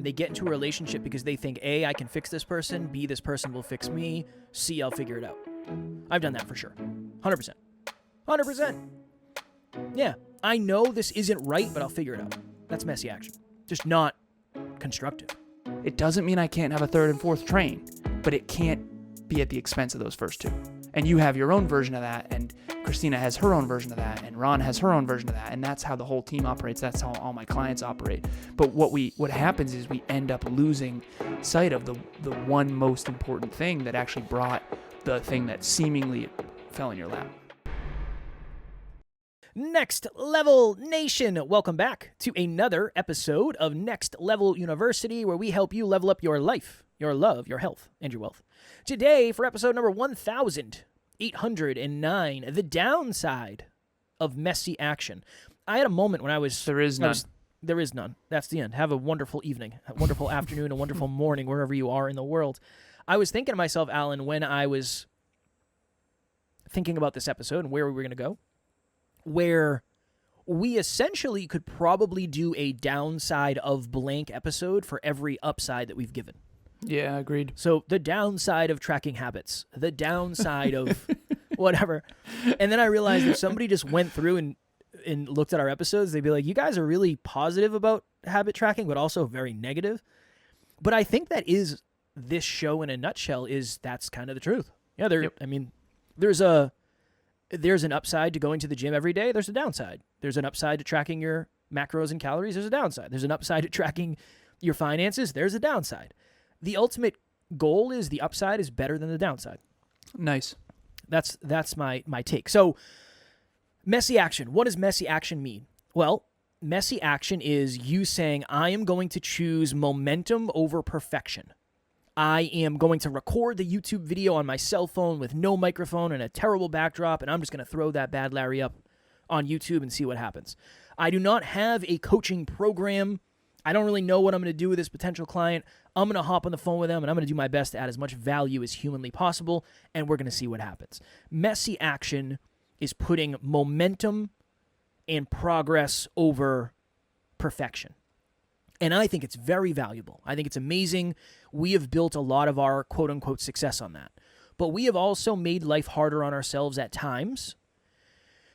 They get into a relationship because they think, A, I can fix this person, B, this person will fix me, C, I'll figure it out. I've done that for sure. 100%. 100%. Yeah, I know this isn't right, but I'll figure it out. That's messy action. Just not constructive. It doesn't mean I can't have a third and fourth train, but it can't be at the expense of those first two. And you have your own version of that, and Christina has her own version of that, and Ron has her own version of that, and that's how the whole team operates. That's how all my clients operate. But what happens is we end up losing sight of the one most important thing that actually brought the thing that seemingly fell in your lap. Next Level Nation, welcome back to another episode of Next Level University, where we help you level up your life, your love, your health, and your wealth. Today, for episode number 1809, the downside of messy action. I had a moment when I was... There is none. There is none. That's the end. Have a wonderful evening, a wonderful afternoon, a wonderful morning, wherever you are in the world. I was thinking to myself, Alan, when I was thinking about this episode and where we were going to go, where we essentially could probably do a downside of blank episode for every upside that we've given. Yeah, agreed. So the downside of tracking habits, the downside of whatever. And then I realized if somebody just went through and looked at our episodes, they'd be like, you guys are really positive about habit tracking, but also very negative. But I think that is this show in a nutshell, is that's kind of the truth. Yeah, Yep. I mean, there's an upside to going to the gym every day. There's a downside. There's an upside to tracking your macros and calories. There's a downside. There's an upside to tracking your finances. There's a downside. The ultimate goal is the upside is better than the downside. Nice. That's my take. So messy action. What does messy action mean? Well, messy action is you saying, I am going to choose momentum over perfection. I am going to record the YouTube video on my cell phone with no microphone and a terrible backdrop, and I'm just going to throw that bad Larry up on YouTube and see what happens. I do not have a coaching program. I don't really know what I'm going to do with this potential client. I'm going to hop on the phone with them, and I'm going to do my best to add as much value as humanly possible, and we're going to see what happens. Messy action is putting momentum and progress over perfection. And I think it's very valuable. I think it's amazing. We have built a lot of our quote-unquote success on that. But we have also made life harder on ourselves at times,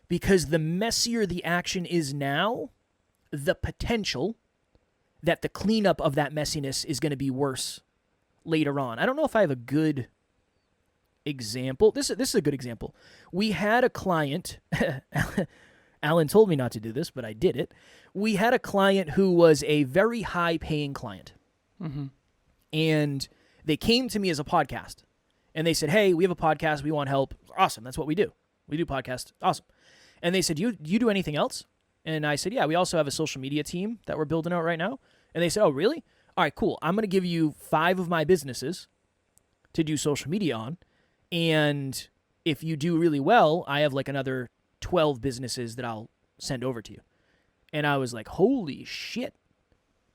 because the messier the action is now, the potential that the cleanup of that messiness is going to be worse later on. I don't know if I have a good example. This is a good example. We had a client... Alan told me not to do this, but I did it. We had a client who was a very high-paying client. Mm-hmm. And they came to me as a podcast. And they said, hey, we have a podcast. We want help. Awesome. That's what we do. We do podcasts. Awesome. And they said, you do anything else? And I said, yeah, we also have a social media team that we're building out right now. And they said, oh, really? All right, cool. I'm going to give you 5 of my businesses to do social media on. And if you do really well, I have like another 12 businesses that I'll send over to you. And I was like, holy shit,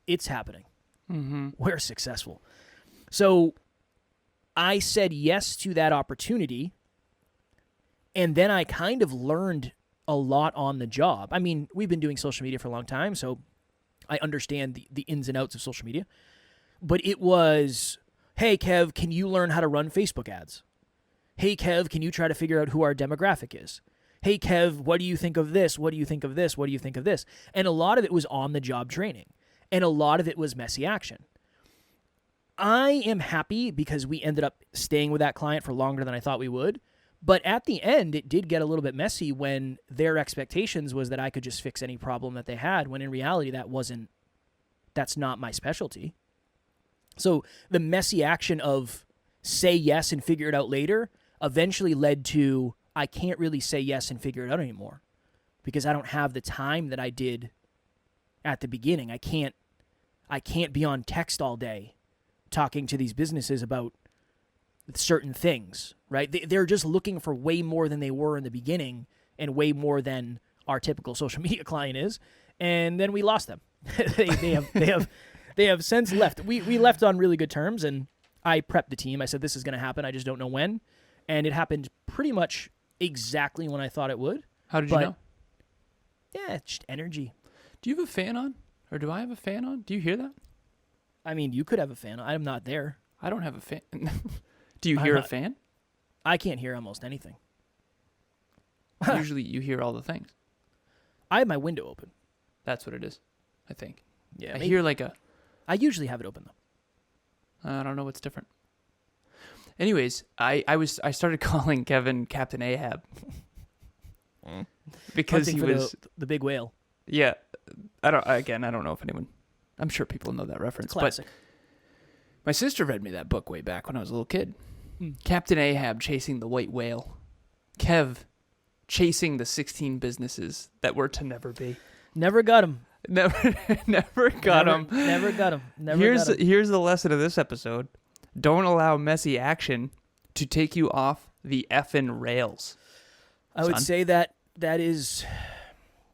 it's happening. Mm-hmm. We're successful. So I said yes to that opportunity. And then I kind of learned a lot on the job. I mean, we've been doing social media for a long time, so I understand the ins and outs of social media. But it was, hey, Kev, can you learn how to run Facebook ads? Hey, Kev, can you try to figure out who our demographic is? Hey, Kev, what do you think of this? What do you think of this? What do you think of this? And a lot of it was on-the-job training. And a lot of it was messy action. I am happy because we ended up staying with that client for longer than I thought we would. But at the end, it did get a little bit messy when their expectations was that I could just fix any problem that they had, when in reality that's not my specialty. So the messy action of say yes and figure it out later eventually led to I can't really say yes and figure it out anymore because I don't have the time that I did at the beginning. I can't be on text all day talking to these businesses about certain things, right? They're just looking for way more than they were in the beginning and way more than our typical social media client is. And then we lost them. they have since left. We left on really good terms, and I prepped the team. I said, this is going to happen. I just don't know when. And it happened pretty much exactly when I thought it would. How did you know? Yeah, it's just energy. Do you have a fan on? Or do I have a fan on? Do you hear that? I mean, you could have a fan. I'm not there. I don't have a fan. Do you I'm hear a not- fan? I can't hear almost anything. Usually you hear all the things. I have my window open. That's what it is, I think. Yeah, I maybe. hear like a... I usually have it open though. I don't know what's different. Anyways, I started calling Kevin Captain Ahab because Hunting he for was the big whale. yeah. I don't know if anyone. I'm sure people know that reference. Classic. But my sister read me that book way back when I was a little kid. Hmm. Captain Ahab chasing the white whale. Kev chasing the 16 businesses that were to never be. Never got him. Never got him. Never got him. Never got him. Here's the lesson of this episode. Don't allow messy action to take you off the effing rails. I would son. say that is,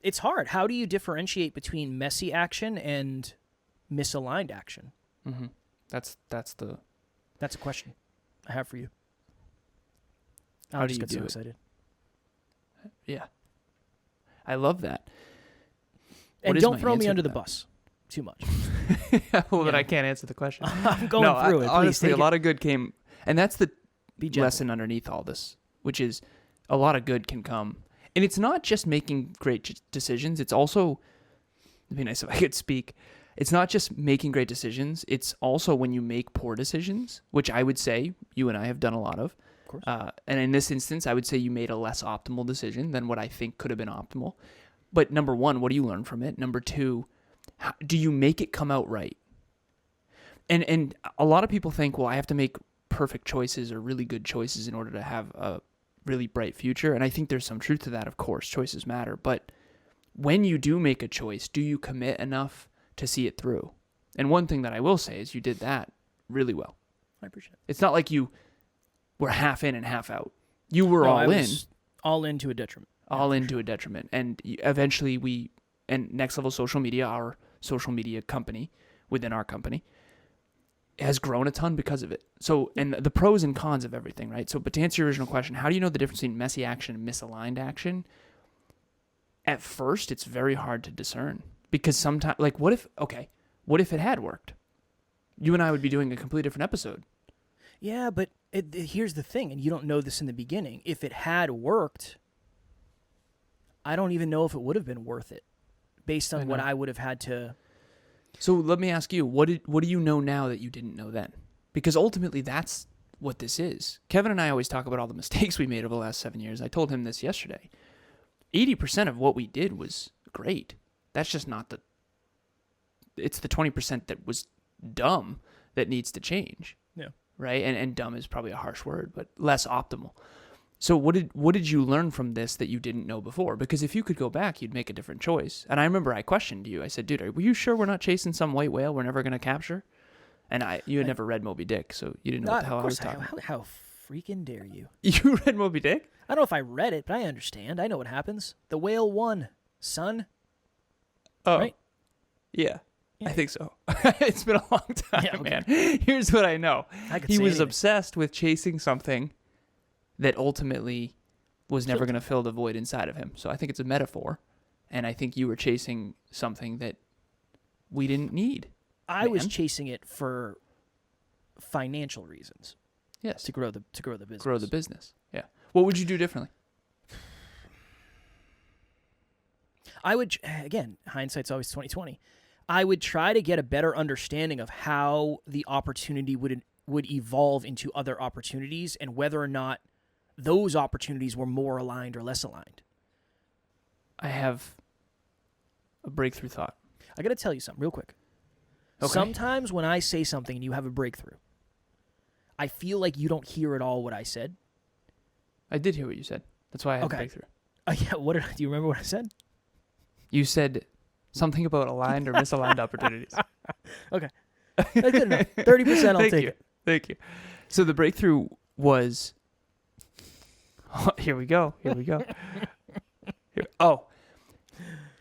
it's hard. How do you differentiate between messy action and misaligned action? Mm-hmm. That's a question I have for you. How I do just you get do so it? excited. Yeah. I love that. And What is don't my throw me answer under to the that? bus too much. Well, then Yeah. I can't answer the question. I'm going no, through it. Please honestly, take a lot of good came, and that's the Be gentle. lesson underneath all this, which is a lot of good can come. And it's not just making great decisions. It's also, it'd be nice if I could speak. It's not just making great decisions. It's also when you make poor decisions, which I would say you and I have done a lot of. Of course. And in this instance, I would say you made a less optimal decision than what I think could have been optimal. But number one, what do you learn from it? Number two, do you make it come out right? And a lot of people think, well, I have to make perfect choices or really good choices in order to have a really bright future. And I think there's some truth to that, of course. Choices matter. But when you do make a choice, do you commit enough to see it through? And one thing that I will say is you did that really well. I appreciate it. It's not like you were half in and half out. You were No, all I in. was all into a detriment. All into a detriment. And eventually and Next Level Social Media, our social media company within our company, has grown a ton because of it. So, and the pros and cons of everything, right? So, but to answer your original question, how do you know the difference between messy action and misaligned action? At first, it's very hard to discern because sometimes, like, what if it had worked? You and I would be doing a completely different episode. Yeah, but here's the thing, and you don't know this in the beginning. If it had worked, I don't even know if it would have been worth it based on what I would have had to... So let me ask you, what do you know now that you didn't know then? Because ultimately that's what this is. Kevin and I always talk about all the mistakes we made over the last 7 years. I told him this yesterday. 80% of what we did was great. That's just not it's the 20% that was dumb that needs to change. Yeah. Right? And dumb is probably a harsh word, but less optimal. So what did you learn from this that you didn't know before? Because if you could go back, you'd make a different choice. And I remember I questioned you. I said, dude, were you sure we're not chasing some white whale we're never going to capture? And you had never read Moby Dick, so you didn't know what the hell I was talking about. How freaking dare you? You read Moby Dick? I don't know if I read it, but I understand. I know what happens. The whale won, son. Oh, Right? Yeah. Yeah. I think so. It's been a long time, Yeah, okay. man. Here's what I know. I could He say was anything. obsessed with chasing something that ultimately was never going to fill the void inside of him. So I think it's a metaphor. And I think you were chasing something that we didn't need. I was man. chasing it for financial reasons Yes. to grow the business. Grow the business. Yeah. What would you do differently? I would, again, hindsight's always 20/20. I would try to get a better understanding of how the opportunity would evolve into other opportunities and whether or not those opportunities were more aligned or less aligned. I have a breakthrough thought. I got to tell you something real quick. Okay. Sometimes when I say something and you have a breakthrough, I feel like you don't hear at all what I said. I did hear what you said. That's why I had Okay. a breakthrough. Yeah, do you remember what I said? You said something about aligned or misaligned opportunities. Okay. That's good enough. 30% I'll Thank take you. it. Thank you. So the breakthrough was... Here we go.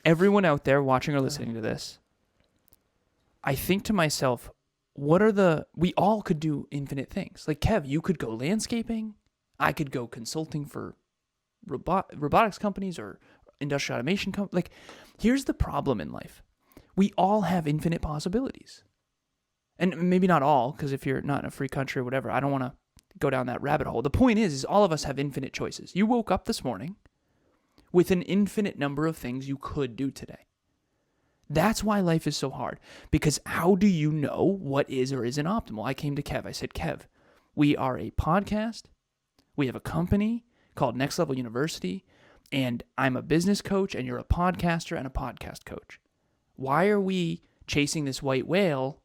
Everyone out there watching or listening to this, I think to myself, we all could do infinite things. Like Kev, you could go landscaping. I could go consulting for robotics companies or industrial automation companies. Like, here's the problem in life. We all have infinite possibilities. And maybe not all, because if you're not in a free country or whatever, I don't want to go down that rabbit hole. The point is all of us have infinite choices. You woke up this morning with an infinite number of things you could do today. That's why life is so hard, because how do you know what is or isn't optimal? I came to Kev. I said, Kev, we are a podcast. We have a company called Next Level University, and I'm a business coach, and you're a podcaster and a podcast coach. Why are we chasing this white whale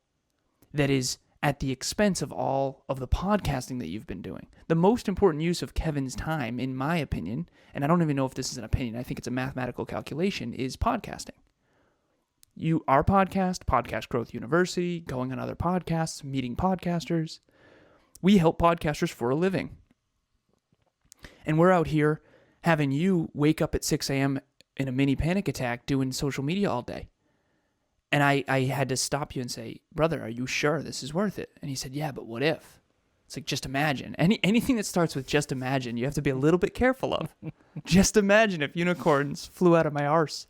that is at the expense of all of the podcasting that you've been doing? The most important use of Kevin's time, in my opinion, and I don't even know if this is an opinion, I think it's a mathematical calculation, is podcasting. Our podcast, Podcast Growth University, going on other podcasts, meeting podcasters. We help podcasters for a living. And we're out here having you wake up at 6 a.m. in a mini panic attack doing social media all day. And I had to stop you and say, brother, are you sure this is worth it? And he said, yeah, but what if? It's like, just imagine. Anything that starts with just imagine, you have to be a little bit careful of. Just imagine if unicorns flew out of my arse.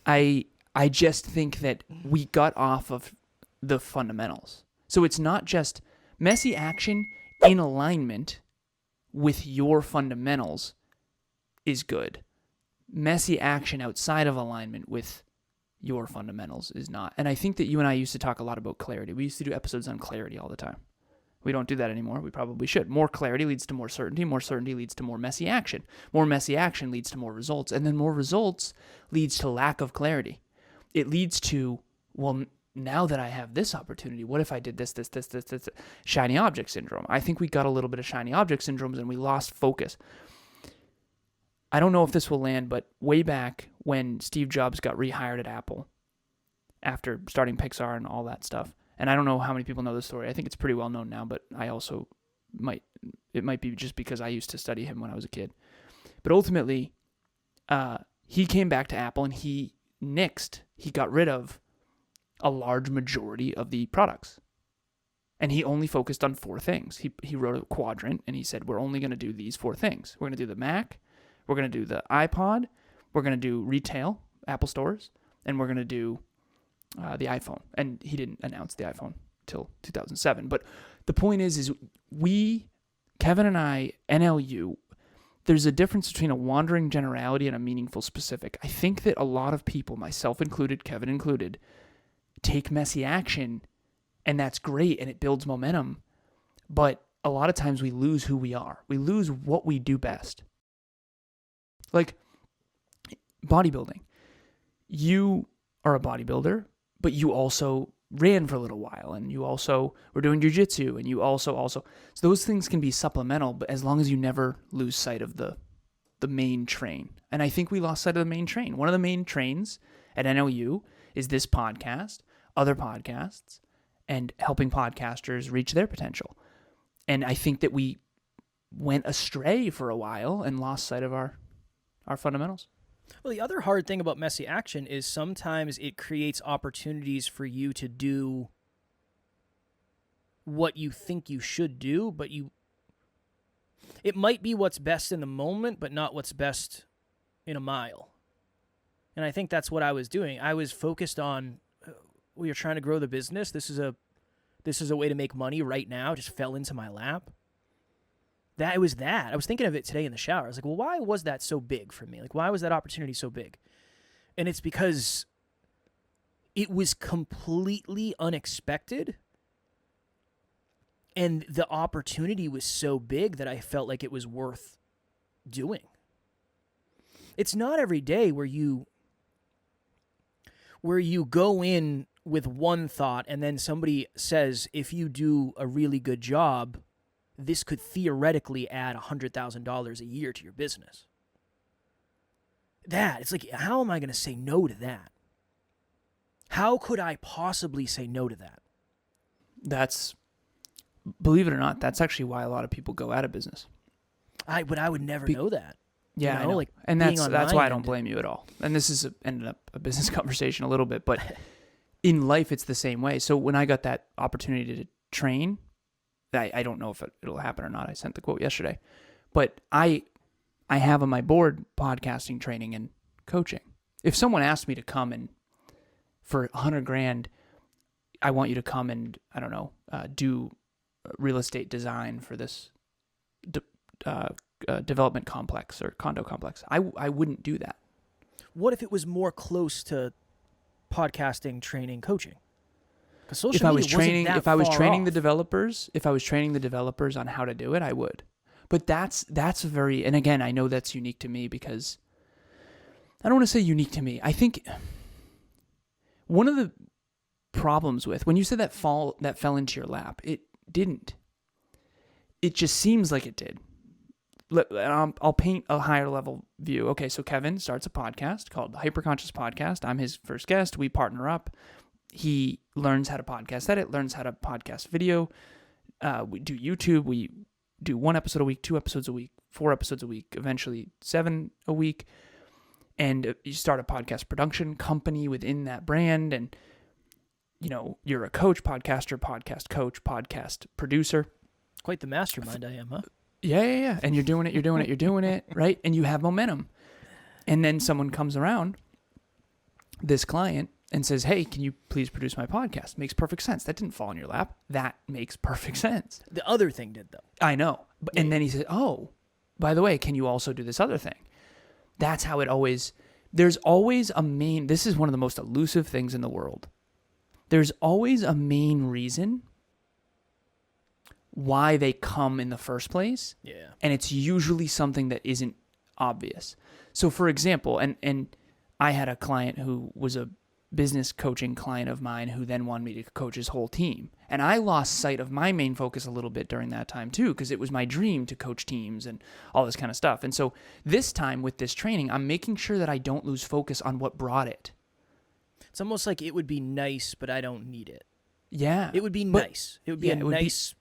I just think that we got off of the fundamentals. So it's not just messy action in alignment with your fundamentals is good. Messy action outside of alignment with your fundamentals is not. And I think that you and I used to talk a lot about clarity. We used to do episodes on clarity all the time. We don't do that anymore. We probably should. More clarity leads to more certainty. More certainty leads to more messy action. More messy action leads to more results. And then more results leads to lack of clarity. It leads to, well, now that I have this opportunity, what if I did this? Shiny object syndrome. I think we got a little bit of shiny object syndromes and we lost focus. I don't know if this will land, but way back when Steve Jobs got rehired at Apple after starting Pixar and all that stuff, and I don't know how many people know this story. I think it's pretty well known now, but I also it might be just because I used to study him when I was a kid. But ultimately, he came back to Apple and he got rid of a large majority of the products. And he only focused on 4 things. He wrote a quadrant and he said, we're only going to do these 4 things. We're going to do the Mac, we're going to do the iPod, we're going to do retail, Apple stores, and we're going to do the iPhone. And he didn't announce the iPhone till 2007. But the point is we, Kevin and I, NLU, there's a difference between a wandering generality and a meaningful specific. I think that a lot of people, myself included, Kevin included, take messy action, and that's great, and it builds momentum. But a lot of times we lose who we are. We lose what we do best. Like bodybuilding. You are a bodybuilder, but you also ran for a little while, and you also were doing jiu-jitsu, and you also. So those things can be supplemental, but as long as you never lose sight of the main train. And I think we lost sight of the main train. One of the main trains at NLU is this podcast, other podcasts, and helping podcasters reach their potential. And I think that we went astray for a while and lost sight of our fundamentals. Well, the other hard thing about messy action is sometimes it creates opportunities for you to do what you think you should do, but it might be what's best in the moment, but not what's best in a mile. And I think that's what I was doing. I was focused on, we are trying to grow the business. This is a way to make money right now. It just fell into my lap. That was that. I was thinking of it today in the shower. I was like, well, why was that so big for me? Like, why was that opportunity so big? And it's because it was completely unexpected. And the opportunity was so big that I felt like it was worth doing. It's not every day where you go in with one thought and then somebody says, if you do a really good job, this could theoretically add $100,000 a year to your business. It's like, how am I going to say no to that? How could I possibly say no to that? That's, believe it or not, that's actually why a lot of people go out of business. But I would never know that. Yeah, I know. Like, and that's why I don't blame you at all. And this is ended up a business conversation a little bit, but in life it's the same way. So when I got that opportunity to train, I don't know if it'll happen or not. I sent the quote yesterday, but I have on my board podcasting, training, and coaching. If someone asked me to come and for $100,000, I want you to come and, I don't know, do real estate design for this development complex or condo complex. I wouldn't do that. What if it was more close to podcasting, training, coaching? Because social If I was media training, wasn't that if I was far training off. the developers on how to do it, I would. But that's very, and again, I know that's unique to me because I don't want to say unique to me. I think one of the problems with when you said that fell into your lap, it didn't. It just seems like it did. I'll paint a higher level view. Okay, so Kevin starts a podcast called the Hyperconscious Podcast. I'm his first guest. We partner up. He learns how to podcast edit, learns how to podcast video. We do YouTube. We do 1 episode a week, 2 episodes a week, 4 episodes a week, eventually 7 a week. And you start a podcast production company within that brand. And, you know, you're a coach, podcaster, podcast coach, podcast producer. Quite the mastermind I am, huh? Yeah. And you're doing it, right? And you have momentum. And then someone comes around, this client, and says, hey, can you please produce my podcast? Makes perfect sense. That didn't fall in your lap. That makes perfect sense. The other thing did, though. I know. And then he said, oh, by the way, can you also do this other thing? That's how it always, there's always a main, this is one of the most elusive things in the world. There's always a main reason why they come in the first place. Yeah. And it's usually something that isn't obvious. So for example, and I had a client who was a business coaching client of mine who then wanted me to coach his whole team. And I lost sight of my main focus a little bit during that time too, because it was my dream to coach teams and all this kind of stuff. And so this time with this training, I'm making sure that I don't lose focus on what brought it. It's almost like it would be nice, but I don't need it. Yeah. It would be nice. It would be yeah, a nice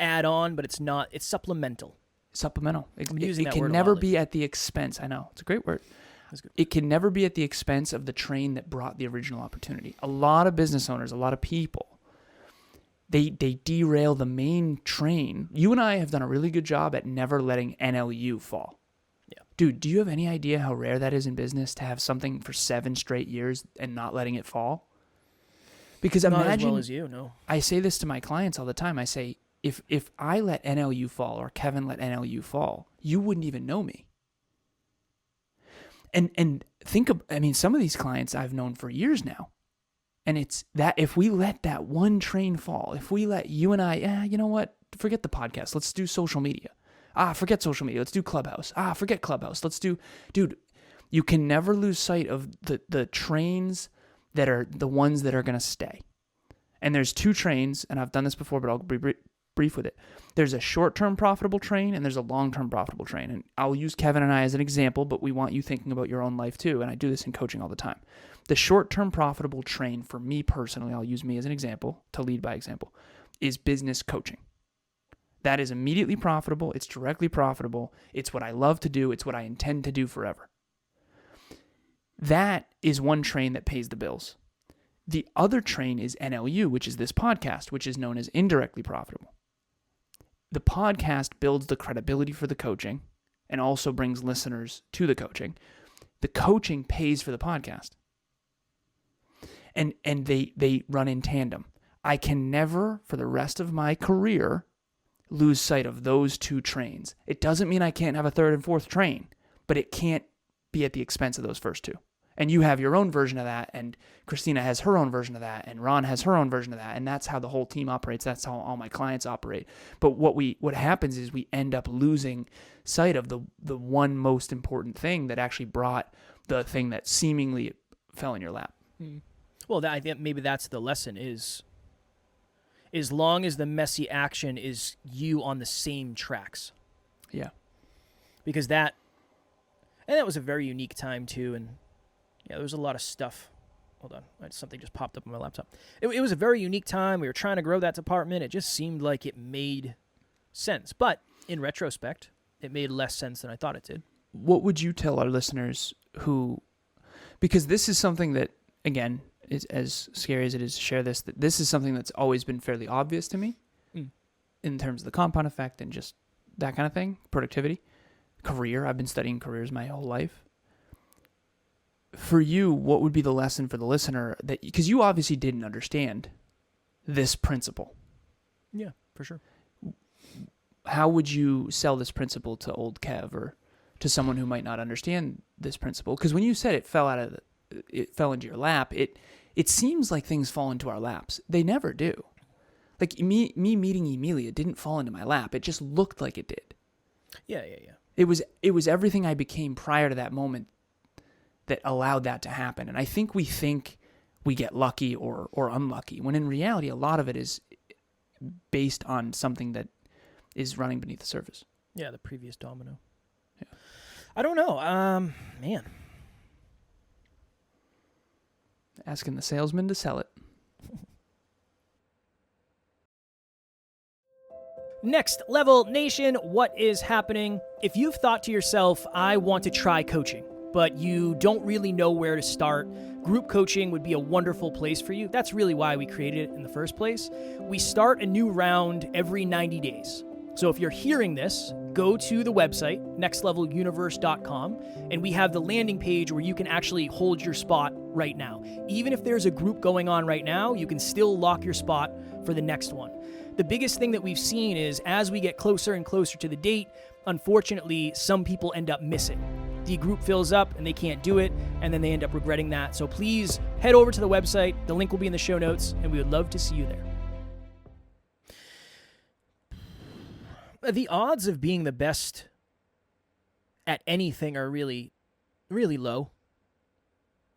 add-on, but it's not. It's supplemental. Supplemental. I'm using that can word a never lot be at the expense. I know. It's a great word. That's good. It can never be at the expense of the train that brought the original opportunity. A lot of business owners, a lot of people, they derail the main train. You and I have done a really good job at never letting NLU fall. Yeah. Dude, do you have any idea how rare that is in business to have something for 7 straight years and not letting it fall? Because Not imagine, as well as you, no. I say this to my clients all the time. I say, if I let NLU fall or Kevin let NLU fall, you wouldn't even know me. And think of, I mean, some of these clients I've known for years now. And it's that if we let that one train fall, if we let you and I, you know what? Forget the podcast. Let's do social media. Forget social media. Let's do Clubhouse. Forget Clubhouse. Let's do, dude, you can never lose sight of the trains that are the ones that are going to stay. And there's 2 trains, and I've done this before, but I'll be brief with it. There's a short-term profitable train and there's a long-term profitable train. And I'll use Kevin and I as an example, but we want you thinking about your own life too. And I do this in coaching all the time. The short-term profitable train for me personally, I'll use me as an example to lead by example, is business coaching. That is immediately profitable. It's directly profitable. It's what I love to do. It's what I intend to do forever. That is one train that pays the bills. The other train is NLU, which is this podcast, which is known as indirectly profitable. The podcast builds the credibility for the coaching and also brings listeners to the coaching. The coaching pays for the podcast. And they run in tandem. I can never, for the rest of my career, lose sight of those 2 trains. It doesn't mean I can't have a 3rd and 4th train, but it can't be at the expense of those first 2. And you have your own version of that, and Christina has her own version of that, and Ron has her own version of that, and that's how the whole team operates. That's how all my clients operate. But what happens is we end up losing sight of the one most important thing that actually brought the thing that seemingly fell in your lap. Well, I think maybe that's the lesson is as long as the messy action is you on the same tracks. Yeah. Because that was a very unique time too, and yeah, there was a lot of stuff. Hold on. Something just popped up on my laptop. It was a very unique time. We were trying to grow that department. It just seemed like it made sense. But in retrospect, it made less sense than I thought it did. What would you tell our listeners who, because this is something that, again, is as scary as it is to share this, that this is something that's always been fairly obvious to me in terms of the compound effect and just that kind of thing, productivity, career. I've been studying careers my whole life. For you, what would be the lesson for the listener that, because you obviously didn't understand this principle. Yeah, for sure. How would you sell this principle to old Kev or to someone who might not understand this principle? Because when you said it fell into your lap, it seems like things fall into our laps. They never do. Like me meeting Emilia didn't fall into my lap. It just looked like it did. Yeah. It was everything I became prior to that moment that allowed that to happen. And I think we get lucky or unlucky, when in reality, a lot of it is based on something that is running beneath the surface. Yeah, the previous domino. Yeah. I don't know. Man. Asking the salesman to sell it. Next Level Nation, what is happening? If you've thought to yourself, I want to try coaching, but you don't really know where to start, group coaching would be a wonderful place for you. That's really why we created it in the first place. We start a new round every 90 days. So if you're hearing this, go to the website, nextleveluniverse.com, and we have the landing page where you can actually hold your spot right now. Even if there's a group going on right now, you can still lock your spot for the next one. The biggest thing that we've seen is as we get closer and closer to the date, unfortunately, some people end up missing. The group fills up and they can't do it, and then they end up regretting that. So please head over to the website. The link will be in the show notes, and we would love to see you there. The odds of being the best at anything are really, really low.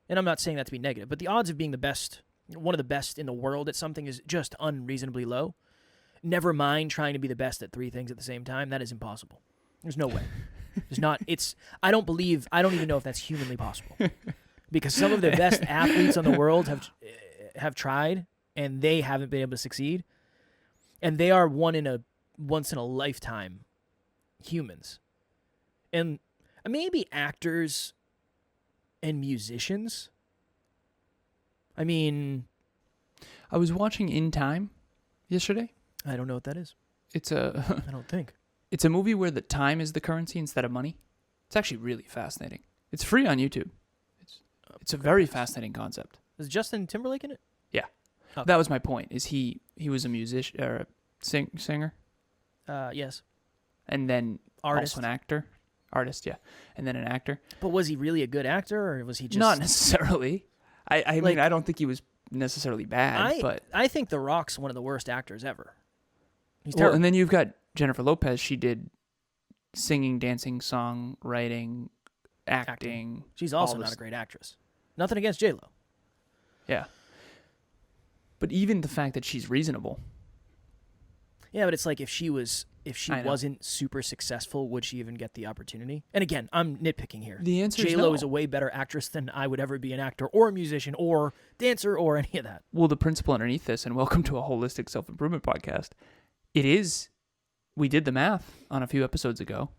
And I'm not saying that to be negative, but the odds of being the best, one of the best in the world at something is just unreasonably low. Never mind trying to be the best at three things at the same time. That is impossible. There's no way. There's not. I don't even know if that's humanly possible. Because some of the best athletes in the world have tried, and they haven't been able to succeed. And they are once in a lifetime humans. And maybe actors and musicians. I mean, I was watching In Time yesterday. I don't know what that is. I don't think. It's a movie where the time is the currency instead of money. It's actually really fascinating. It's free on YouTube. It's a very fascinating concept. Is Justin Timberlake in it? Yeah. Okay. That was my point. Is he was a musician or a singer? Yes. And then Artist. also an actor. Artist, yeah. And then an actor. But was he really a good actor, or was he just... Not necessarily. I mean, I don't think he was necessarily bad, but... I think The Rock's one of the worst actors ever. He's well, terrible. and then you've got Jennifer Lopez. She did singing, dancing, song, writing, acting. She's also not a great actress. Nothing against J-Lo. Yeah. But even the fact that she's reasonable. Yeah, but it's like if she wasn't super successful, would she even get the opportunity? And again, I'm nitpicking here. The answer is J-Lo no. is a way better actress than I would ever be an actor or a musician or dancer or any of that. Well, the principle underneath this, and welcome to a holistic self-improvement podcast, we did the math on a few episodes ago.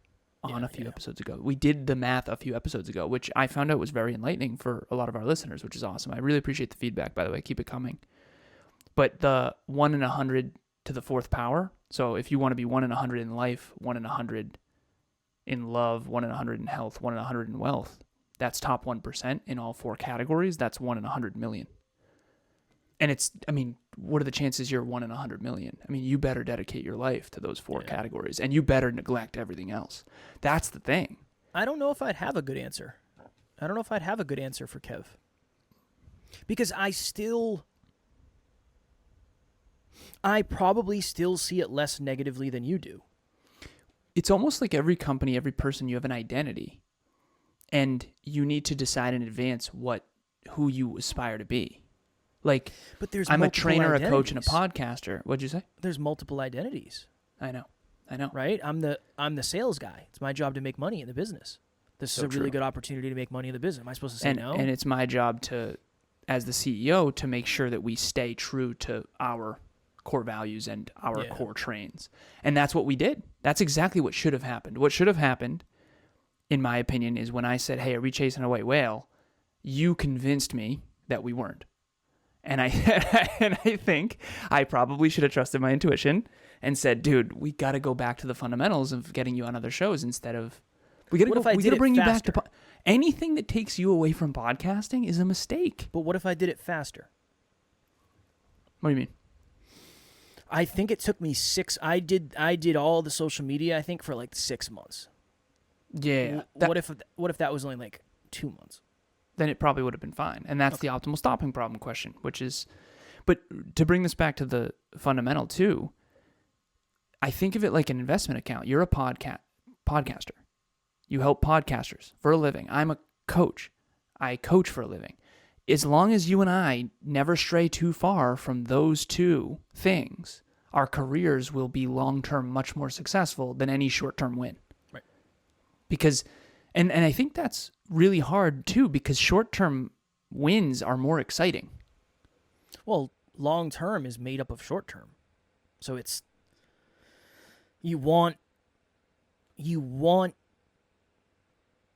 We did the math a few episodes ago, which I found out was very enlightening for a lot of our listeners, which is awesome. I really appreciate the feedback, by the way. Keep it coming. But the 1 in 100 to the fourth power, so if you want to be 1 in 100 in life, 1 in 100 in love, 1 in 100 in health, 1 in 100 in wealth, that's top 1% in all four categories. That's 1 in 100 million. And what are the chances you're 1 in 100 million? I mean, you better dedicate your life to those four categories, and you better neglect everything else. That's the thing. I don't know if I'd have a good answer. I don't know if I'd have a good answer for Kev. Because I probably still see it less negatively than you do. It's almost like every company, every person, you have an identity, and you need to decide in advance who you aspire to be. Like, but I'm a trainer, a coach, and a podcaster. What'd you say? There's multiple identities. I know. Right? I'm the sales guy. It's my job to make money in the business. This is a really good opportunity to make money in the business. Am I supposed to say no? And it's my job as the CEO, to make sure that we stay true to our core values and our core trains. And that's what we did. That's exactly what should have happened. What should have happened, in my opinion, is when I said, hey, are we chasing a white whale? You convinced me that we weren't. And I think I probably should have trusted my intuition and said, dude, we got to go back to the fundamentals of getting you on other shows instead of... We got to bring you back to... Anything that takes you away from podcasting is a mistake. But what if I did it faster? What do you mean? I think it took me I did all the social media, I think, for like 6 months. Yeah. What if that was only like 2 months? Then it probably would have been fine. And that's the optimal stopping problem question, which is, but to bring this back to the fundamental too, I think of it like an investment account. You're a podcaster. You help podcasters for a living. I'm a coach. I coach for a living. As long as you and I never stray too far from those two things, our careers will be long-term much more successful than any short-term win. Right. Because, and I think that's really hard too, because short-term wins are more exciting. Well, long-term is made up of short-term. So it's, you want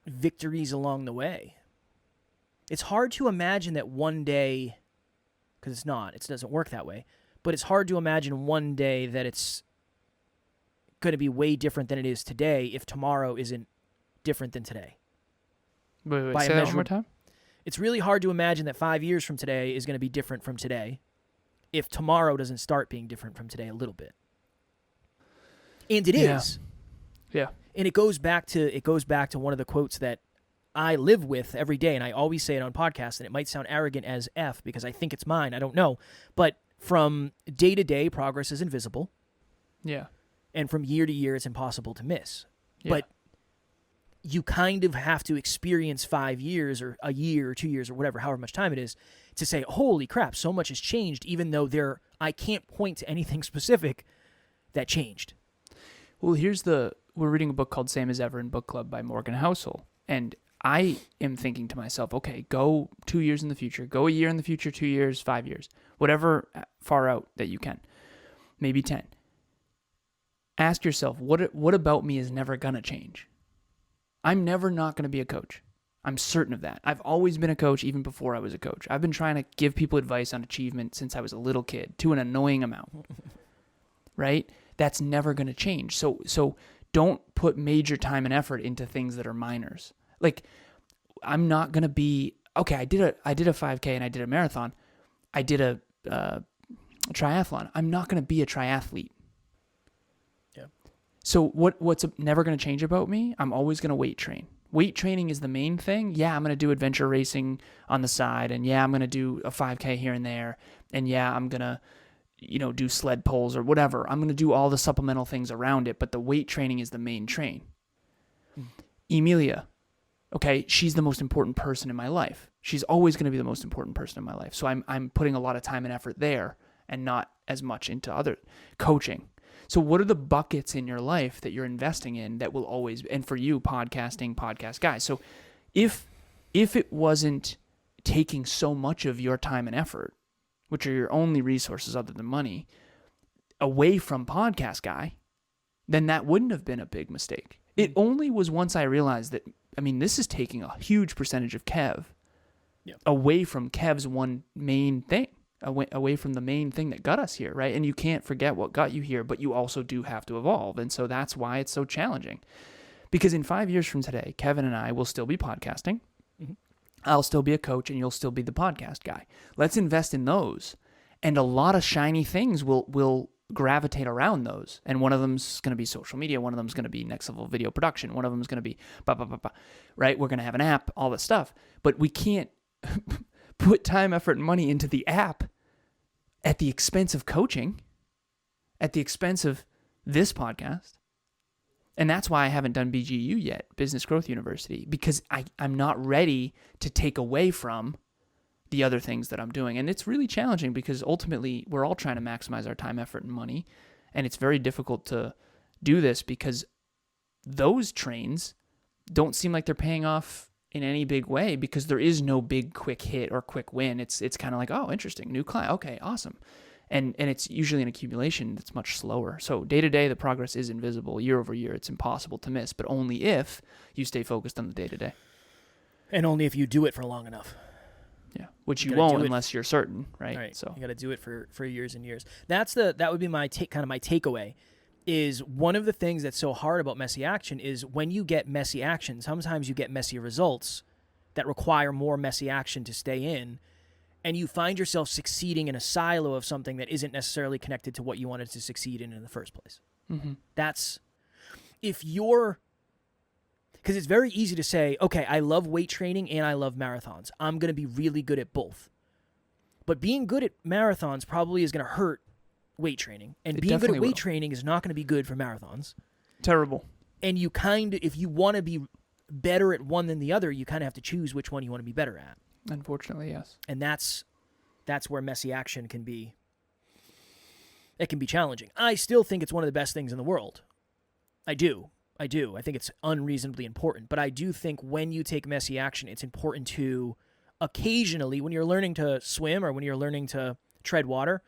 victories along the way. It's hard to imagine that one day, because it doesn't work that way, but it's hard to imagine one day that it's going to be way different than it is today if tomorrow isn't different than today. Wait, By say a that measure- one more time? It's really hard to imagine that 5 years from today is going to be different from today if tomorrow doesn't start being different from today a little bit. And it is. Yeah. And it goes back to one of the quotes that I live with every day, and I always say it on podcasts, and it might sound arrogant as F because I think it's mine. I don't know. But from day to day, progress is invisible. Yeah. And from year to year, it's impossible to miss. Yeah. But you kind of have to experience 5 years or a year or 2 years or whatever, however much time it is, to say, holy crap, so much has changed, even though I can't point to anything specific that changed. Well, we're reading a book called Same as Ever in Book Club by Morgan Housel. And I am thinking to myself, okay, go 2 years in the future, go a year in the future, 2 years, 5 years, whatever far out that you can, maybe 10. Ask yourself, what about me is never going to change? I'm never not going to be a coach. I'm certain of that. I've always been a coach even before I was a coach. I've been trying to give people advice on achievement since I was a little kid to an annoying amount, right? That's never going to change. So don't put major time and effort into things that are minors. Like, I'm not going to be, okay, I did a 5K and I did a marathon. I did a triathlon. I'm not going to be a triathlete. Yeah. So what's never going to change about me? I'm always going to weight train. Weight training is the main thing. Yeah, I'm going to do adventure racing on the side. And yeah, I'm going to do a 5K here and there. And yeah, I'm going to, do sled pulls or whatever. I'm going to do all the supplemental things around it. But the weight training is the main train. Emilia. Okay, she's the most important person in my life. She's always going to be the most important person in my life. So I'm putting a lot of time and effort there and not as much into other coaching. So what are the buckets in your life that you're investing in that will always, and for you, podcasting, podcast guys. So if it wasn't taking so much of your time and effort, which are your only resources other than money, away from podcast guy, then that wouldn't have been a big mistake. It only was once I realized that, this is taking a huge percentage of Kev away from Kev's one main thing, away from the main thing that got us here, right? And you can't forget what got you here, but you also do have to evolve. And so that's why it's so challenging. Because in 5 years from today, Kevin and I will still be podcasting. Mm-hmm. I'll still be a coach, and you'll still be the podcast guy. Let's invest in those. And a lot of shiny things will gravitate around those. And one of them's going to be social media. One of them's going to be Next Level video production. One of them's going to be right? We're going to have an app, all this stuff. But we can't put time, effort, and money into the app at the expense of coaching, at the expense of this podcast. And that's why I haven't done BGU yet, Business Growth University, because I'm not ready to take away from the other things that I'm doing. And it's really challenging because ultimately we're all trying to maximize our time, effort, and money. And it's very difficult to do this because those trains don't seem like they're paying off in any big way because there is no big quick hit or quick win. It's kind of like, oh, interesting, new client. Okay, awesome. And it's usually an accumulation that's much slower. So day to day, the progress is invisible. Year over year, it's impossible to miss, but only if you stay focused on the day to day. And only if you do it for long enough. Yeah, which you won't unless you're certain, right? Right. So you got to do it for years and years. That would be my takeaway. Is one of the things that's so hard about messy action is when you get messy action, sometimes you get messy results that require more messy action to stay in. and you find yourself succeeding in a silo of something that isn't necessarily connected to what you wanted to succeed in the first place. Mm-hmm. That's if you're, because it's very easy to say, okay, I love weight training and I love marathons. I'm going to be really good at both. But being good at marathons probably is going to hurt weight training. And being good at weight training is not going to be good for marathons. Terrible. And you kind of, if you want to be better at one than the other, you kind of have to choose which one you want to be better at. Unfortunately, yes. And that's where messy action can be, it can be challenging. I still think it's one of the best things in the world. I do. I think it's unreasonably important. But I do think when you take messy action, it's important to occasionally, when you're learning to swim or when you're learning to tread water,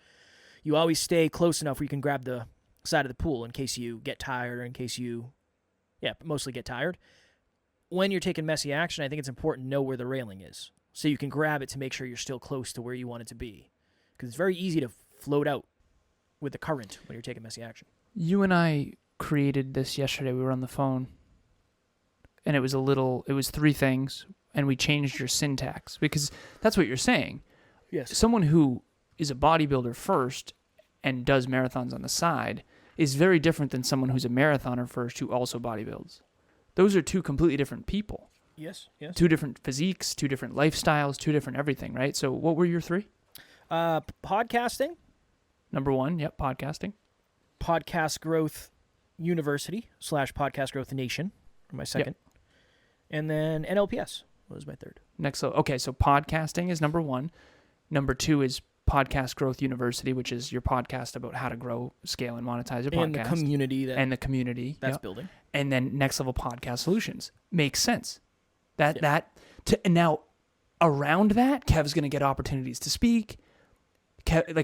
you always stay close enough where you can grab the side of the pool in case you get tired or in case you, mostly get tired. When you're taking messy action, I think it's important to know where the railing is so you can grab it to make sure you're still close to where you want it to be. Because it's very easy to float out with the current when you're taking messy action. You and I created this yesterday. We were on the phone, and it was 3 things, and we changed your syntax because that's what you're saying. Yes. Someone who is a bodybuilder first and does marathons on the side is very different than someone who's a marathoner first who also bodybuilds. Those are 2 completely different people. Yes. 2 different physiques, 2 different lifestyles, 2 different everything, right? So what were your 3? Podcasting. Number 1, podcasting. Podcast Growth University / Podcast Growth Nation, my second. Yep. And then NLPS was my third. Next level. Okay, so podcasting is number 1. Number 2 is Podcast Growth University, which is your podcast about how to grow, scale, and monetize your podcast. And the community that's building. And then Next Level Podcast Solutions. Makes sense. Now, around that, Kev's going to get opportunities to speak.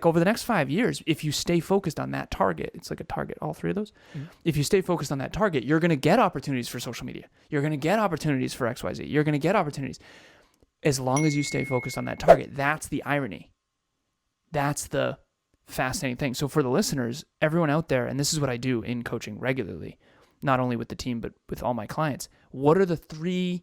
Over the next 5 years, if you stay focused on that target, it's like a target, all 3 of those. Mm-hmm. If you stay focused on that target, you're going to get opportunities for social media. You're going to get opportunities for XYZ. You're going to get opportunities. As long as you stay focused on that target, that's the irony. That's the fascinating thing. So for the listeners, everyone out there, and this is what I do in coaching regularly, not only with the team, but with all my clients, what are the 3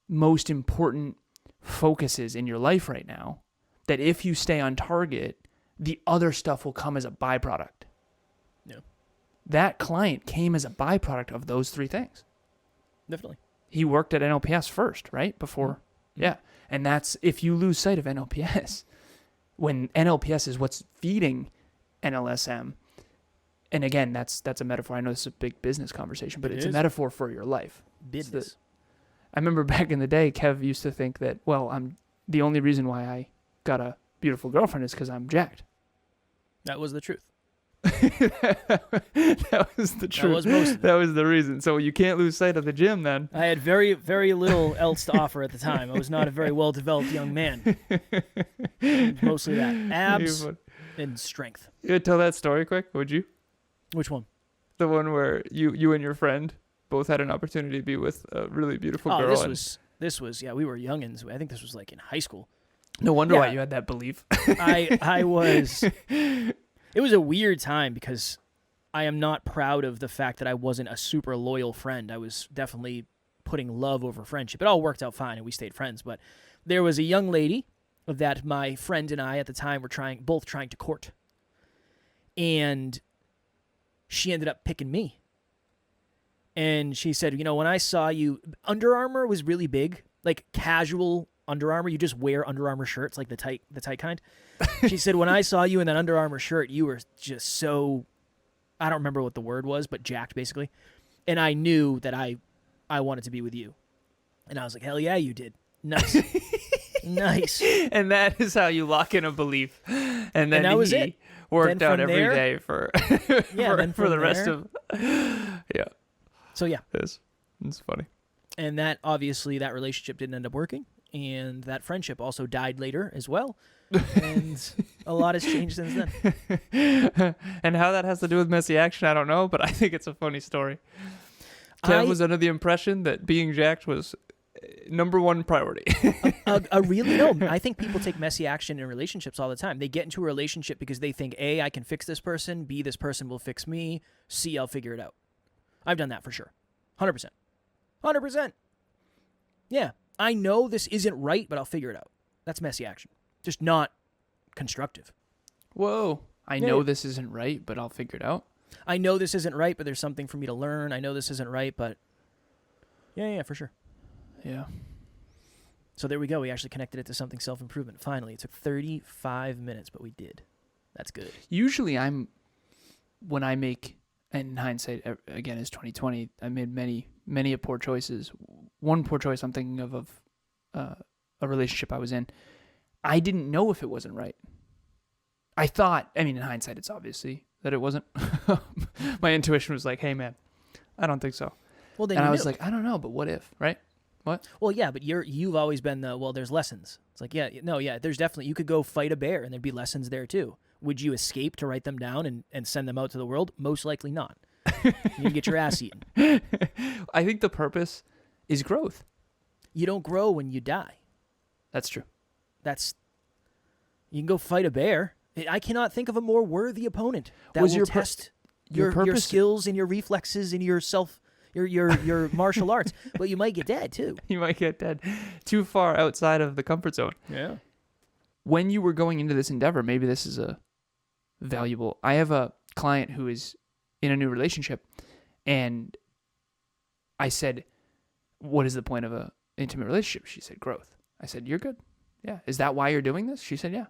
most important focuses in your life right now that if you stay on target, the other stuff will come as a byproduct? Yeah. That client came as a byproduct of those 3 things. Definitely. He worked at NLPS first, right? Before. Mm-hmm. Yeah. And that's, if you lose sight of NLPS, when NLPS is what's feeding NLSM, and again, that's a metaphor. I know this is a big business conversation, but it's a metaphor for your life. Business. I remember back in the day, Kev used to think that, I'm the only reason why I got a beautiful girlfriend is because I'm jacked. That was the truth. That was the truth. That was the reason. So you can't lose sight of the gym then. I had very, very little else to offer at the time. I was not a very well-developed young man. Mostly that. Abs and strength. You would tell that story quick, would you? Which one? The one where you and your friend both had an opportunity to be with a really beautiful girl. This was, we were youngins. I think this was like in high school. No wonder why you had that belief. I was... It was a weird time because I am not proud of the fact that I wasn't a super loyal friend. I was definitely putting love over friendship. It all worked out fine and we stayed friends. But there was a young lady that my friend and I at the time were both trying to court. And she ended up picking me. And she said, when I saw you, Under Armour was really big, like casual Under Armour. You just wear Under Armour shirts, like the tight kind. She said, when I saw you in that Under Armour shirt, you were just so, I don't remember what the word was, but jacked basically. And I knew that I wanted to be with you. And I was like, hell yeah, you did. Nice. Nice. And that is how you lock in a belief. And then that was it. Worked out every day for the rest of, yeah. So yeah. It's funny. And that, obviously, that relationship didn't end up working. And that friendship also died later as well. And a lot has changed since then. And how that has to do with messy action, I don't know, but I think it's a funny story. Kev was under the impression that being jacked was number 1 priority. Really? No, I think people take messy action in relationships all the time. They get into a relationship because they think, A, I can fix this person, B, this person will fix me, C, I'll figure it out. I've done that for sure. 100%. 100%. Yeah. I know this isn't right, but I'll figure it out. That's messy action. Just not constructive. Whoa. I Yeah, know yeah. this isn't right, but I'll figure it out. I know this isn't right, but there's something for me to learn. I know this isn't right, but yeah, for sure. Yeah. So there we go. We actually connected it to something self-improvement. Finally, it took 35 minutes, but we did. That's good. Usually when I make, and in hindsight, again, is 2020, I made many poor choices. One poor choice I'm thinking of a relationship I was in. I didn't know if it wasn't right. I thought, I mean, in hindsight, it's obviously that it wasn't. My intuition was like, hey, man, I don't think so. Well, then And I you was knew. like, I don't know, but what if, right? What? Well, yeah, but you've always been there's lessons. It's like, there's definitely, you could go fight a bear and there'd be lessons there too. Would you escape to write them down and send them out to the world? Most likely not. You get your ass eaten. I think the purpose is growth. You don't grow when you die. That's true. You can go fight a bear. I cannot think of a more worthy opponent that Was will your test your your purpose- skills and your reflexes and your martial arts. But you might get dead too. You might get dead too far outside of the comfort zone. Yeah. When you were going into this endeavor, maybe this is a valuable. I have a client who is in a new relationship, and I said, what is the point of a intimate relationship? She said, growth. I said, you're good. Yeah. Is that why you're doing this? She said, yeah.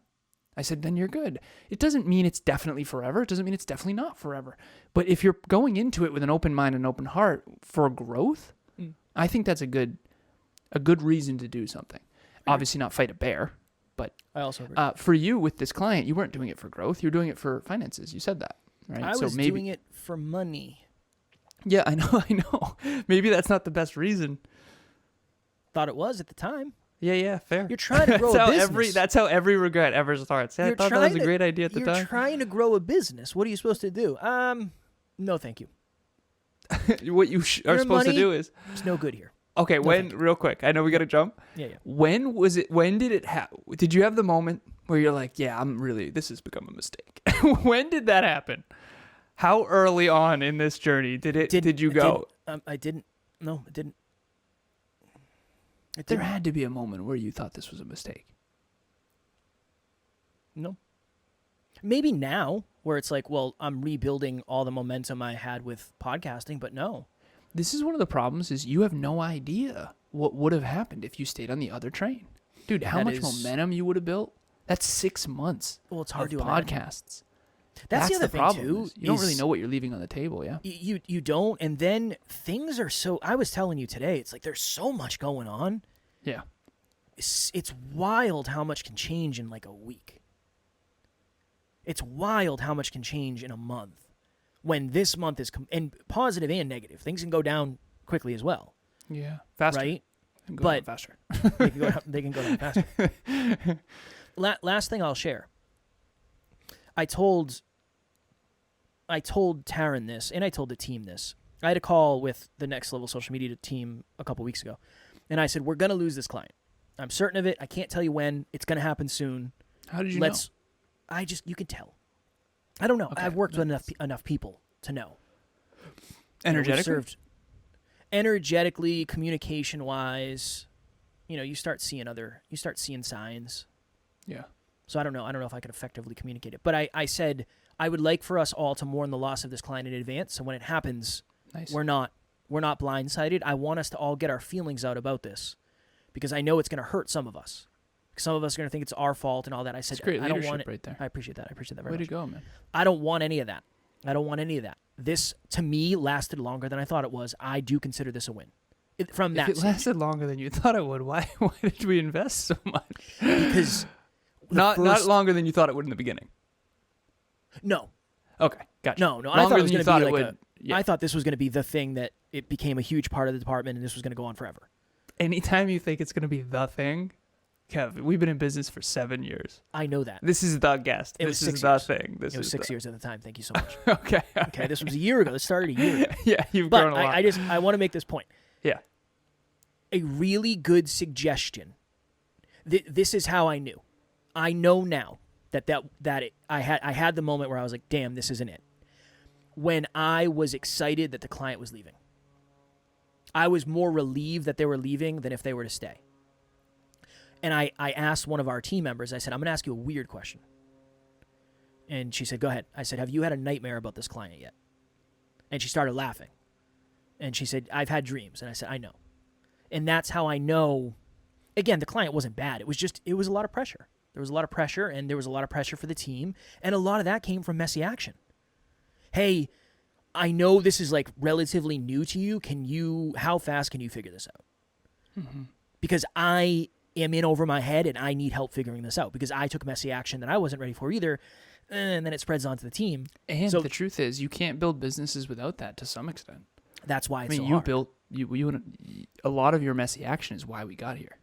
I said, then you're good. It doesn't mean it's definitely forever. It doesn't mean it's definitely not forever. But if you're going into it with an open mind and open heart for growth, I think that's a good reason to do something. Obviously not fight a bear, but I also agree. for you with this client, you weren't doing it for growth. You're doing it for finances. You said that, right? I was doing it for money. Yeah, I know. Maybe that's not the best reason. Thought it was at the time. Yeah, fair. You're trying to grow a business. That's how every regret ever starts. Yeah, I thought that was a great idea at the time. You're trying to grow a business. What are you supposed to do? No, thank you. What you are Your supposed to money- do is It's no good here. okay. Real quick, I know we got to jump. Yeah. When was it? When did it happen? Did you have the moment where you're like, yeah, this has become a mistake? When did that happen? How early on in this journey did you go? I didn't. No, it didn't. There had to be a moment where you thought this was a mistake. No. Maybe now, where it's like, well, I'm rebuilding all the momentum I had with podcasting, but no. This is one of the problems is you have no idea what would have happened if you stayed on the other train. Dude, how much momentum you would have built? That's 6 months Well, it's hard of to imagine. podcasts. That's the other thing, problem, too. is you don't really know what you're leaving on the table, yeah? You don't, and then things are so... I was telling you today, it's like there's so much going on. Yeah. It's wild how much can change in like a week. It's wild how much can change in a month. When this month is... and positive and negative. Things can go down quickly as well. Yeah. Faster. Right? Can go But down faster. they can go down faster. Last thing I'll share. I told Taryn this, and I told the team this. I had a call with the Next Level social media team a couple weeks ago, and I said, we're going to lose this client. I'm certain of it. I can't tell you when. It's going to happen soon. How did you know? You can tell. I don't know. Okay, I've worked with enough people to know. Energetically? Energetically, communication-wise, you start seeing signs. Yeah. So I don't know if I could effectively communicate it. But I said I would like for us all to mourn the loss of this client in advance. So when it happens, Nice. we're not blindsided. I want us to all get our feelings out about this because I know it's going to hurt some of us. Some of us are going to think it's our fault and all that. I said, It's great I don't leadership want it. right there. I appreciate that. Very Way much. to go, man. I don't want any of that. This, to me, lasted longer than I thought it was. I do consider this a win. From that If it lasted longer than you thought it would, why did we invest so much? because Not longer than you thought it would in the beginning. No. Okay, gotcha. No. I Longer thought it was than you going thought to it be like would. Yeah. I thought this was going to be the thing that it became a huge part of the department and this was going to go on forever. Anytime you think it's going to be the thing, Kev, we've been in business for 7 years. I know that. This is the guest. It was this is 6 the years. thing. It was 6 years at the time. Thank you so much. Okay. Okay, this was a year ago. This started a year ago. Yeah, you've But grown a lot. I want to make this point. Yeah. A really good suggestion. This is how I knew. I know now I had the moment where I was like, damn, this isn't it. When I was excited that the client was leaving. I was more relieved that they were leaving than if they were to stay. And I asked one of our team members, I said, I'm going to ask you a weird question. And she said, go ahead. I said, have you had a nightmare about this client yet? And she started laughing. And she said, I've had dreams. And I said, I know. And that's how I know. Again, the client wasn't bad. It was a lot of pressure. There was a lot of pressure, and there was a lot of pressure for the team. And a lot of that came from messy action. Hey, I know this is like relatively new to you. How fast can you figure this out? Mm-hmm. Because I am in over my head and I need help figuring this out because I took messy action that I wasn't ready for either. And then it spreads onto the team. And so, the truth is, you can't build businesses without that to some extent. That's why it's so you hard. built a lot of your messy action is why we got here.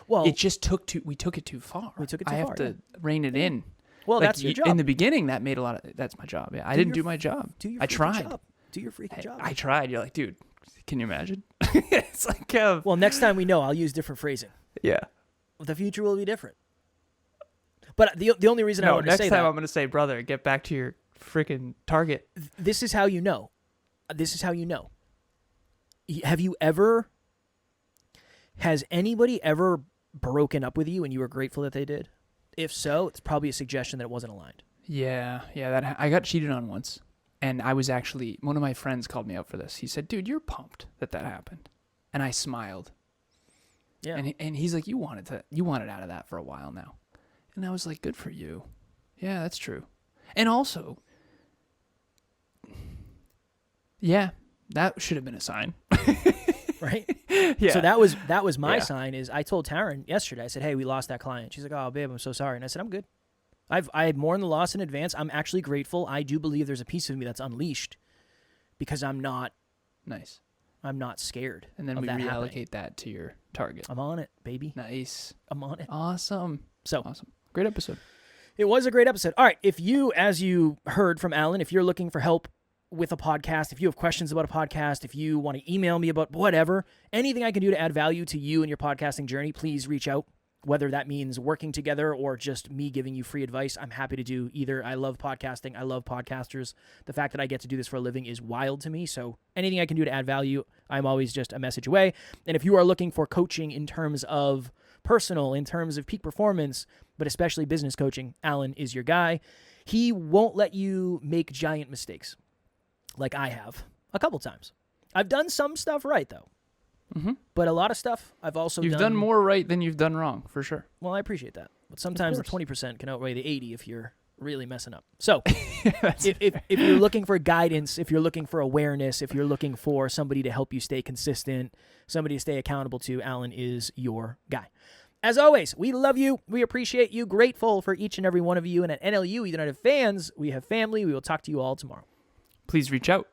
Well, it just we took it too far. We took it too far. I have to rein it in. Well, that's your job. In the beginning, that made a lot of. That's my job. Yeah, I didn't do my job. I tried. Do your freaking job. I tried. You're like, dude, can you imagine? It's like, well, next time we know, I'll use different phrasing. Yeah. The future will be different. But the only reason I want to say that. Next time I'm going to say, brother, get back to your freaking target. This is how you know. Has anybody ever broken up with you and you were grateful that they did? If so, it's probably a suggestion that it wasn't aligned. Yeah. I got cheated on once. And I was actually, one of my friends called me out for this. He said, dude, you're pumped that happened. And I smiled. Yeah. And he's like, you wanted out of that for a while now. And I was like, good for you. Yeah, that's true. And also, yeah, that should have been a sign. Right? Yeah. So that was my sign is I told Taryn yesterday, I said, hey, we lost that client. She's like, oh, babe, I'm so sorry. And I said, I'm good. I had mourned the loss in advance. I'm actually grateful. I do believe there's a piece of me that's unleashed because I'm not nice. I'm not scared. And then of we that reallocate happening. that to your target. I'm on it, baby. Nice. I'm on it. Awesome. So awesome. Great episode. It was a great episode. All right. If you, as you heard from Alan, if you're looking for help with a podcast, if you have questions about a podcast, if you want to email me about whatever, anything I can do to add value to you and your podcasting journey, please reach out. Whether that means working together or just me giving you free advice, I'm happy to do either. I love podcasting. I love podcasters. The fact that I get to do this for a living is wild to me. So anything I can do to add value, I'm always just a message away. And if you are looking for coaching in terms of personal, in terms of peak performance, but especially business coaching, Alan is your guy. He won't let you make giant mistakes like I have a couple times. I've done some stuff right, though. Mm-hmm. But a lot of stuff I've also You've done more right than you've done wrong, for sure. Well, I appreciate that. But sometimes the 20% can outweigh the 80 if you're really messing up. So if you're looking for guidance, if you're looking for awareness, if you're looking for somebody to help you stay consistent, somebody to stay accountable to, Alan is your guy. As always, we love you. We appreciate you. Grateful for each and every one of you. And at NLU United Fans, we have family. We will talk to you all tomorrow. Please reach out.